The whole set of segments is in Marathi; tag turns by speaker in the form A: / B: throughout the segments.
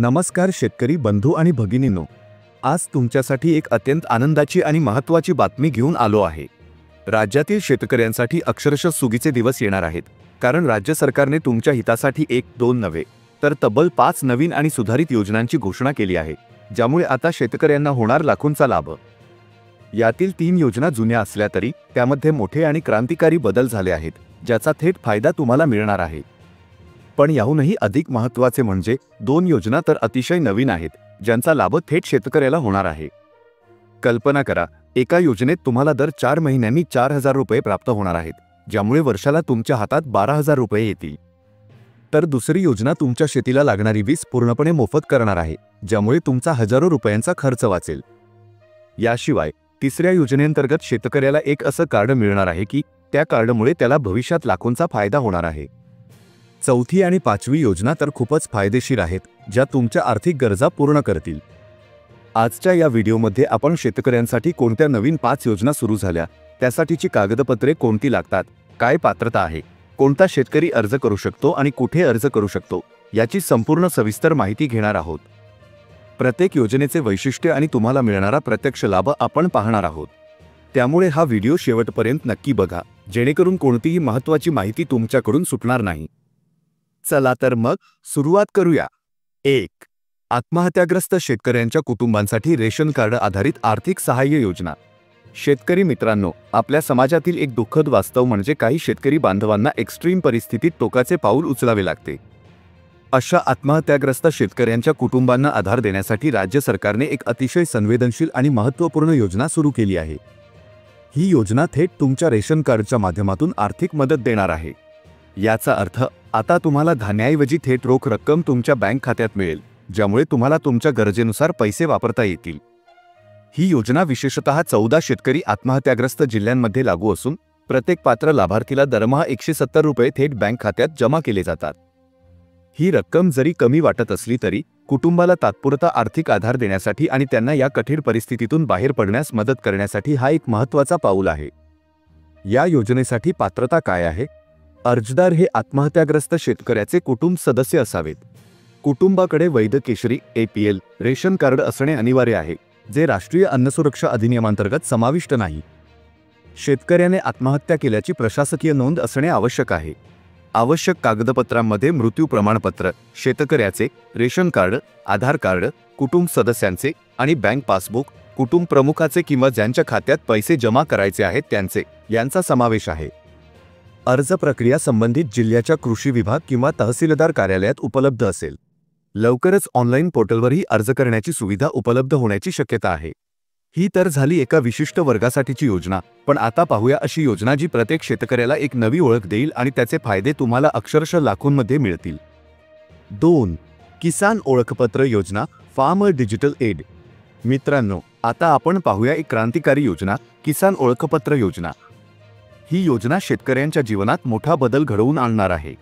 A: नमस्कार शेतकरी बंधू आणि भगिनींनो, आज तुमच्यासाठी एक अत्यंत आनंदाची आणि महत्त्वाची बातमी घेऊन आलो आहे। राज्यातील शेतकऱ्यांसाठी अक्षरशः सुगीचे दिवस येणार आहेत, कारण राज्य सरकारने तुमच्या हितासाठी 1-2 नव्हे तर तब्बल 5 नवीन आणि सुधारित योजनांची घोषणा केली आहे, ज्यामुळे आता शेतकऱ्यांना होणार लाखोंचा लाभ। यातील 3 योजना जुन्या असल्या तरी त्यामध्ये मोठे आणि क्रांतिकारी बदल झाले आहेत, ज्याचा थेट फायदा तुम्हाला मिळणार आहे। पण याहूनही अधिक महत्त्वाचे म्हणजे 2 योजना तर अतिशय नवीन आहेत, ज्यांचा लाभ थेट शेतकऱ्याला होणार आहे। कल्पना करा, एका योजनेत तुम्हाला दर 4 महिन्यांनी 4000 रुपये प्राप्त होणार आहेत, ज्यामुळे वर्षाला तुमच्या हातात 12000 रुपये येतील। तर दुसरी योजना तुमच्या शेतीला लागणारी वीज पूर्णपणे मोफत करणार आहे, ज्यामुळे तुमचा हजारो रुपयांचा खर्च वाचेल। याशिवाय तिसऱ्या योजनेअंतर्गत शेतकऱ्याला एक असं कार्ड मिळणार आहे की त्या कार्डमुळे त्याला भविष्यात लाखोंचा फायदा होणार आहे। चौथी आणि 5वी योजना तर खूपच फायदेशीर आहेत, ज्या तुमच्या आर्थिक गरजा पूर्ण करतील। आजच्या या व्हिडिओमध्ये आपण शेतकऱ्यांसाठी कोणत्या नवीन 5 योजना सुरू झाल्या, त्यासाठीची कागदपत्रे कोणती लागतात, काय पात्रता आहे, कोणता शेतकरी अर्ज करू शकतो आणि कुठे अर्ज करू शकतो, याची संपूर्ण सविस्तर माहिती घेणार आहोत। प्रत्येक योजनेचे वैशिष्ट्य आणि तुम्हाला मिळणारा प्रत्यक्ष लाभ आपण पाहणार आहोत। त्यामुळे हा व्हिडिओ शेवटपर्यंत नक्की बघा, जेणेकरून कोणतीही महत्त्वाची माहिती तुमच्याकडून सुटणार नाही। चला तर मग सुरुवात करूया। 1. आत्महत्याग्रस्त शेतकऱ्यांच्या कुटुंबांसाठी रेशन कार्ड आधारित आर्थिक सहाय्य योजना। शेतकरी मित्रांनो, आपल्या समाजातील एक दुःखद वास्तव म्हणजे काही शेतकरी बांधवांना एक्स्ट्रीम परिस्थितीत टोकाचे पाऊल उचलावे लागते। अशा आत्महत्याग्रस्त शेतकऱ्यांच्या कुटुंबांना आधार देण्यासाठी राज्य सरकारने एक अतिशय संवेदनशील आणि महत्त्वपूर्ण योजना सुरू केली आहे। ही योजना थेट तुमच्या रेशन कार्डच्या माध्यमातून आर्थिक मदत देणार आहे। याचा अर्थ आता तुम्हाला धान्याऐवजी थेट रोख रक्कम तुमच्या बँक खात्यात मिळेल, ज्यामुळे तुम्हाला तुमच्या गरजेनुसार पैसे वापरता येतील। ही योजना विशेषतः 14 शेतकरी आत्महत्याग्रस्त जिल्ह्यांमध्ये लागू असून प्रत्येक पात्र लाभार्थीला दरमहा 170 रुपये थेट बँक खात्यात जमा केले जातात। ही रक्कम जरी कमी वाटत असली तरी कुटुंबाला तात्पुरता आर्थिक आधार देण्यासाठी आणि त्यांना या कठीण परिस्थितीतून बाहेर पडण्यास मदत करण्यासाठी हा एक महत्त्वाचा पाऊल आहे। या योजनेसाठी पात्रता काय आहे? अर्जदार हे आत्महत्याग्रस्त शेतकऱ्याचे कुटुंब सदस्य असावेत। कुटुंबाकडे वैध केशरी APL रेशन कार्ड असणे अनिवार्य आहे, जे राष्ट्रीय अन्न सुरक्षा अधिनियमांतर्गत समाविष्ट नाही। शेतकऱ्याने आत्महत्या केल्याची प्रशासकीय नोंद असणे आवश्यक आहे। आवश्यक कागदपत्रांमध्ये मृत्यू प्रमाणपत्र, शेतकऱ्याचे रेशन कार्ड, आधार कार्ड, कुटुंब सदस्यांचे आणि बँक पासबुक, कुटुंब प्रमुखाचे किंवा ज्यांच्या खात्यात पैसे जमा करायचे आहेत त्यांचे, यांचा समावेश आहे। अर्ज प्रक्रिया संबंधित जिल्ह्याच्या कृषी विभाग किंवा तहसीलदार कार्यालयात उपलब्ध असेल। लवकरच ऑनलाईन पोर्टलवरही अर्ज करण्याची सुविधा उपलब्ध होण्याची शक्यता आहे। ही तर झाली एका विशिष्ट वर्गासाठीची योजना, पण आता पाहूया अशी योजना जी प्रत्येक शेतकऱ्याला एक नवी ओळख देईल आणि त्याचे फायदे तुम्हाला अक्षरशः लाखोंमध्ये मिळतील। 2. किसान ओळखपत्र योजना, फार्मर डिजिटल एड। मित्रांनो, आता आपण पाहूया एक क्रांतिकारी योजना, किसान ओळखपत्र योजना। ही योजना शेतकऱ्यांच्या जीवनात मोठा बदल घडवून आणणार आहे।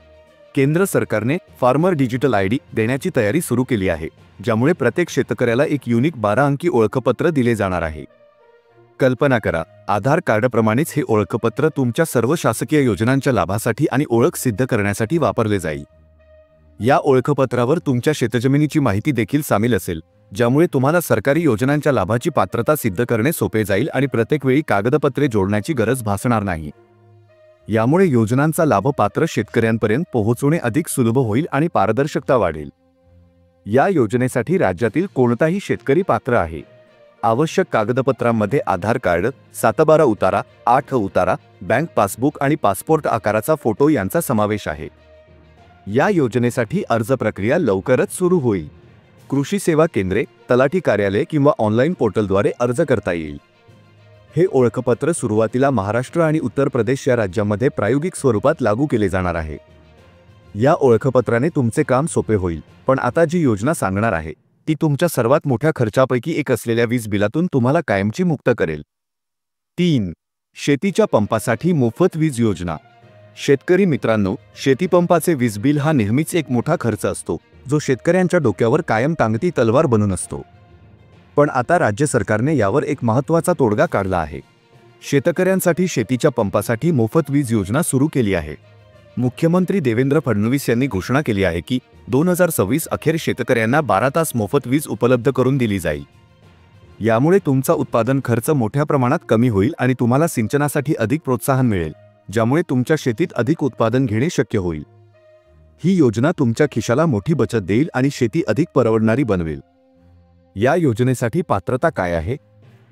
A: केंद्र सरकारने फार्मर डिजिटल ID देण्याची तयारी सुरू केली आहे, ज्यामुळे प्रत्येक शेतकऱ्याला एक युनिक 12 अंकी ओळखपत्र दिले जाणार आहे। कल्पना करा, आधार कार्डप्रमाणेच हे ओळखपत्र तुमच्या सर्व शासकीय योजनांच्या लाभासाठी आणि ओळख सिद्ध करण्यासाठी वापरले जाईल। या ओळखपत्रावर तुमच्या शेतजमिनीची माहिती देखील सामील असेल, ज्यामुळे तुम्हाला सरकारी योजनांच्या लाभाची पात्रता सिद्ध करणे सोपे जाईल आणि प्रत्येक वेळी कागदपत्रे जोडण्याची गरज भासणार नाही। यामुळे योजनांचा लाभ पात्र शेतकऱ्यांपर्यंत पोहोचवणे अधिक सुलभ होईल आणि पारदर्शकता वाढेल। या योजनेसाठी राज्यातील कोणताही शेतकरी पात्र आहे। आवश्यक कागदपत्रांमध्ये आधार कार्ड, 7/12 उतारा, 8 उतारा, बँक पासबुक आणि पासपोर्ट आकाराचा फोटो यांचा समावेश आहे। या योजनेसाठी अर्ज प्रक्रिया लवकरच सुरू होईल। कृषी सेवा केंद्रे, तलाठी कार्यालय किंवा ऑनलाईन पोर्टलद्वारे अर्ज करता येईल। हे ओळखपत्र सुरुवातीला महाराष्ट्र आणि उत्तर प्रदेश या राज्यांमध्ये प्रायोगिक स्वरूपात लागू केले जाणार आहे। या ओळखपत्राने तुमचे काम सोपे होईल, पण आता जी योजना सांगणार आहे ती तुमच्या सर्वात मोठ्या खर्चापैकी एक असलेल्या वीज बिलातून तुम्हाला कायमची मुक्त करेल। 3. शेतीच्या पंपासाठी मोफत वीज योजना। शेतकरी मित्रांनो, शेतीपंपाचे वीज बिल हा नेहमीच एक मोठा खर्च असतो, जो शेतकऱ्यांच्या डोक्यावर कायम टांगती तलवार बनून असतो। पण आता राज्य सरकारने यावर एक महत्त्वाचा तोडगा काढला आहे। शेतकऱ्यांसाठी शेतीच्या पंपासाठी मोफत वीज योजना सुरू केली आहे। मुख्यमंत्री देवेंद्र फडणवीस यांनी घोषणा केली आहे की 2026 अखेर शेतकऱ्यांना 12 तास मोफत वीज उपलब्ध करून दिली जाईल। यामुळे तुमचा उत्पादन खर्च मोठ्या प्रमाणात कमी होईल आणि तुम्हाला सिंचनासाठी अधिक प्रोत्साहन मिळेल, ज्यामुळे तुमच्या शेतीत अधिक उत्पादन घेणे शक्य होईल। ही योजना तुमच्या खिशाला मोठी बचत देईल आणि शेती अधिक परवडणारी बनवेल। या योजनेसाठी पात्रता काय आहे?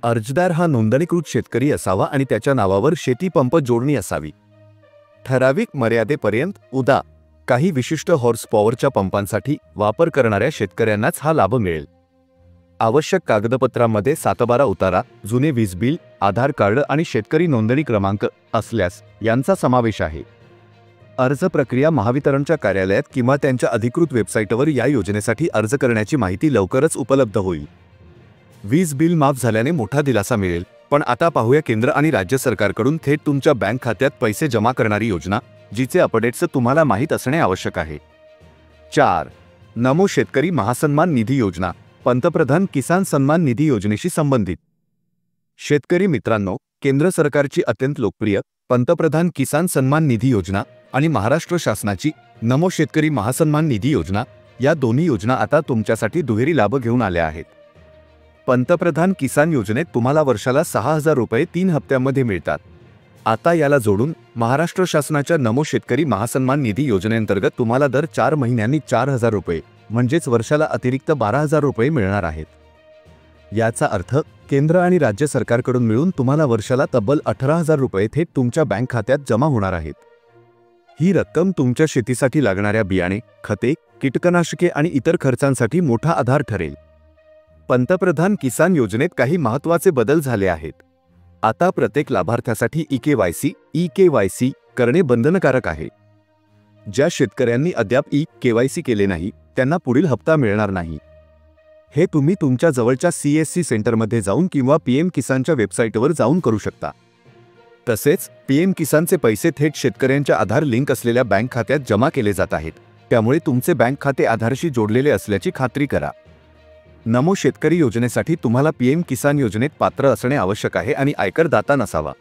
A: अर्जदार हा नोंदणीकृत शेतकरी असावा आणि त्याच्या नावावर शेती पंप जोडणी असावी। ठराविक मर्यादेपर्यंत उदा. काही विशिष्ट हॉर्स पॉवरच्या पंपांसाठी वापर करणाऱ्या शेतकऱ्यांनाच हा लाभ मिळेल। आवश्यक कागदपत्रांमध्ये सातबारा उतारा, जुने वीज बिल, आधार कार्ड आणि शेतकरी नोंदणी क्रमांक असल्यास यांचा समावेश आहे। अर्ज प्रक्रिया महावितरणच्या कार्यालयात किंवा त्यांच्या अधिकृत वेबसाईटवर या योजनेसाठी अर्ज करण्याची माहिती लवकरच उपलब्ध होईल। वीज बिल माफ झाल्याने मोठा दिलासा मिळेल, पण आता पाहूया केंद्र आणि राज्य सरकारकडून थेट तुमच्या बँक खात्यात पैसे जमा करणारी योजना, जिचे अपडेट्स तुम्हाला माहीत असणे आवश्यक आहे। 4. नमो शेतकरी महासन्मान निधी योजना, पंतप्रधान किसान सन्मान निधी योजनेशी संबंधित। शेतकरी मित्रांनो, केंद्र सरकारची अत्यंत लोकप्रिय पंतप्रधान किसान सन्मान निधी योजना आणि महाराष्ट्र शासनाची नमो शेतकरी महासन्मान निधी योजना या दोन्ही योजना आता तुमच्यासाठी दुहेरी लाभ घेऊन आल्या आहेत। पंतप्रधान किसान योजनेत तुम्हाला वर्षाला 6,000 रुपये 3 हप्त्यांमध्ये मिळतात। आता याला जोडून महाराष्ट्र शासनाच्या नमो शेतकरी महासन्मान निधी योजनेअंतर्गत तुम्हाला दर 4 महिन्यांनी 4,000 रुपये म्हणजेच वर्षाला अतिरिक्त 12,000 रुपये मिळणार आहेत। याचा अर्थ केंद्र आणि राज्य सरकारकडून मिळून तुम्हाला वर्षाला तब्बल 18,000 रुपये थेट तुमच्या बँक खात्यात जमा होणार आहेत। ही रक्कम तुमच्या शेतीसाठी लागणाऱ्या बियाणे, खते, कीटकनाशके आणि इतर खर्चांसाठी मोठा आधार ठरेल। पंतप्रधान किसान योजनेत काही महत्त्वाचे बदल झाले आहेत। आता प्रत्येक लाभार्थ्यासाठी ई-केवायसी करणे बंधनकारक आहे। ज्या शेतकऱ्यांनी अद्याप ई-केवायसी केले नाही त्यांना पुढील हप्ता मिळणार नाही। हे तुम्ही तुमच्या जवळच्या CSC सेंटरमध्ये जाऊन किंवा PM किसानच्या वेबसाईटवर जाऊन करू शकता। तसेच PM किसानचे पैसे थेट शेतकऱ्यांच्या आधार लिंक असलेल्या बँक खात्यात जमा केले जात आहेत, त्यामुळे तुमचे बँक खाते आधारशी जोडलेले असल्याची खात्री करा। नमो शेतकरी योजनेसाठी तुम्हाला PM किसान योजनेत पात्र असणे आवश्यक आहे आणि आयकरदाता नसावा।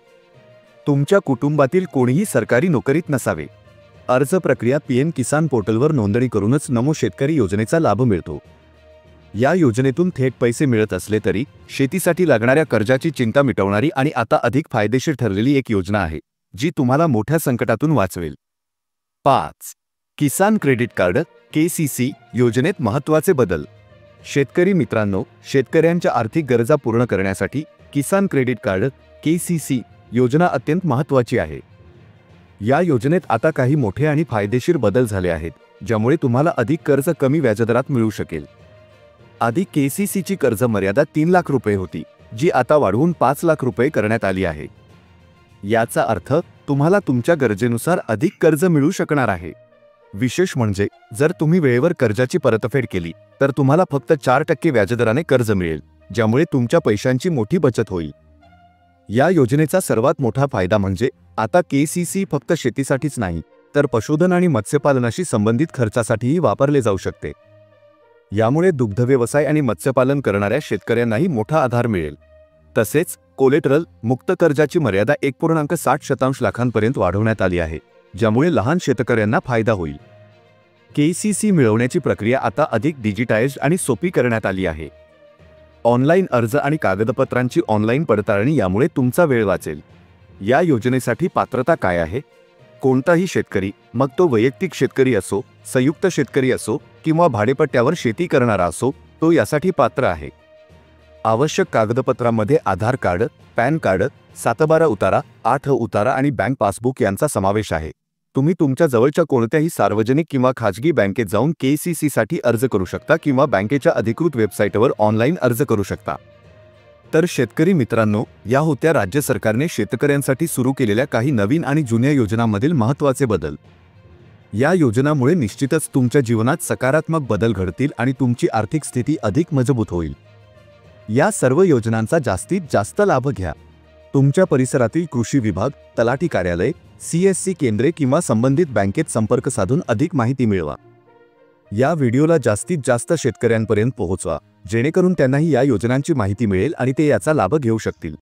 A: तुमच्या कुटुंबातील कोणीही सरकारी नोकरीत नसावे। अर्ज प्रक्रिया PM किसान पोर्टलवर नोंदणी करूनच नमो शेतकरी योजनेचा लाभ मिळतो। या योजनेतून थेट पैसे मिळत असले तरी शेतीसाठी लागणाऱ्या कर्जाची चिंता मिटवणारी आणि आता अधिक फायदेशीर ठरलेली एक योजना आहे, जी तुम्हाला मोठ्या संकटातून वाचवेल। 5. किसान क्रेडिट कार्ड KCC योजनेत महत्त्वाचे बदल। शेतकरी मित्रांनो, शेतकऱ्यांच्या आर्थिक गरजा पूर्ण करण्यासाठी किसान क्रेडिट कार्ड KCC योजना अत्यंत महत्त्वाची आहे। या योजनेत आता काही मोठे आणि फायदेशीर बदल झाले आहेत, ज्यामुळे तुम्हाला अधिक कर्ज कमी व्याजदरात मिळू शकेल। आधी KCCची कर्ज मर्यादा 3 लाख रुपये होती, जी आता वाढवून 5 लाख रुपये करण्यात आली आहे। याचा अर्थ तुम्हाला तुमच्या गरजेनुसार अधिक कर्ज मिळू शकणार आहे। विशेष म्हणजे जर तुम्ही वेळेवर कर्जाची परतफेड केली तर तुम्हाला फक्त 4% व्याजदराने कर्ज मिळेल, ज्यामुळे तुमच्या पैशांची मोठी बचत होईल। या योजनेचा सर्वात मोठा फायदा म्हणजे आता KCC फक्त शेतीसाठीच नाही तर पशुधन आणि मत्स्यपालनाशी संबंधित खर्चासाठीही वापरले जाऊ शकते। यामुळे दुग्धव्यवसाय आणि मत्स्यपालन करणाऱ्या शेतकऱ्यांनाही मोठा आधार मिळेल। तसेच कोलेटरल मुक्त कर्जाची मर्यादा 1.60% लाखांपर्यंत वाढवण्यात आली आहे, ज्यामुळे लहान शेतकऱ्यांना फायदा होईल। KCC मिळवण्याची प्रक्रिया आता अधिक डिजिटाइज्ड आणि सोपी करण्यात आली आहे। ऑनलाईन अर्ज आणि कागदपत्रांची ऑनलाईन पडताळणी यामुळे तुमचा वेळ वाचेल। या योजनेसाठी पात्रता काय आहे? कोणताही शेतकरी, मग तो वैयक्तिक शेतकरी असो, संयुक्त शेतकरी असो किंवा भाडेपट्ट्यावर शेती करणारा असो, तो यासाठी पात्र आहे। आवश्यक कागदपत्रांमध्ये आधार कार्ड, पॅन कार्ड, सातबारा उतारा, 8 उतारा आणि बँक पासबुक यांचा समावेश आहे। तुम्ही तुमच्या जवळच्या कोणत्याही सार्वजनिक किंवा खाजगी बँकेत जाऊन KCC साठी अर्ज करू शकता किंवा बँकेच्या अधिकृत वेबसाईटवर ऑनलाईन अर्ज करू शकता। तर शेतकरी मित्रांनो, या होत्या राज्य सरकारने शेतकऱ्यांसाठी सुरू केलेल्या काही नवीन आणि जुन्या योजनांमधील महत्त्वाचे बदल। या योजनांमुळे निश्चितच तुमच्या जीवनात सकारात्मक बदल घडतील आणि तुमची आर्थिक स्थिती अधिक मजबूत होईल। या सर्व योजनांचा जास्तीत जास्त लाभ घ्या। तुमच्या परिसरातील कृषी विभाग, तलाठी कार्यालय, CSC केंद्रे किंवा संबंधित बँकेत संपर्क साधून अधिक माहिती मिळवा। या व्हिडिओला जास्तीत जास्त शेतकऱ्यांपर्यंत पोहोचवा, जेणेकरून त्यांनाही या योजनांची माहिती मिळेल आणि ते याचा लाभ घेऊ शकतील।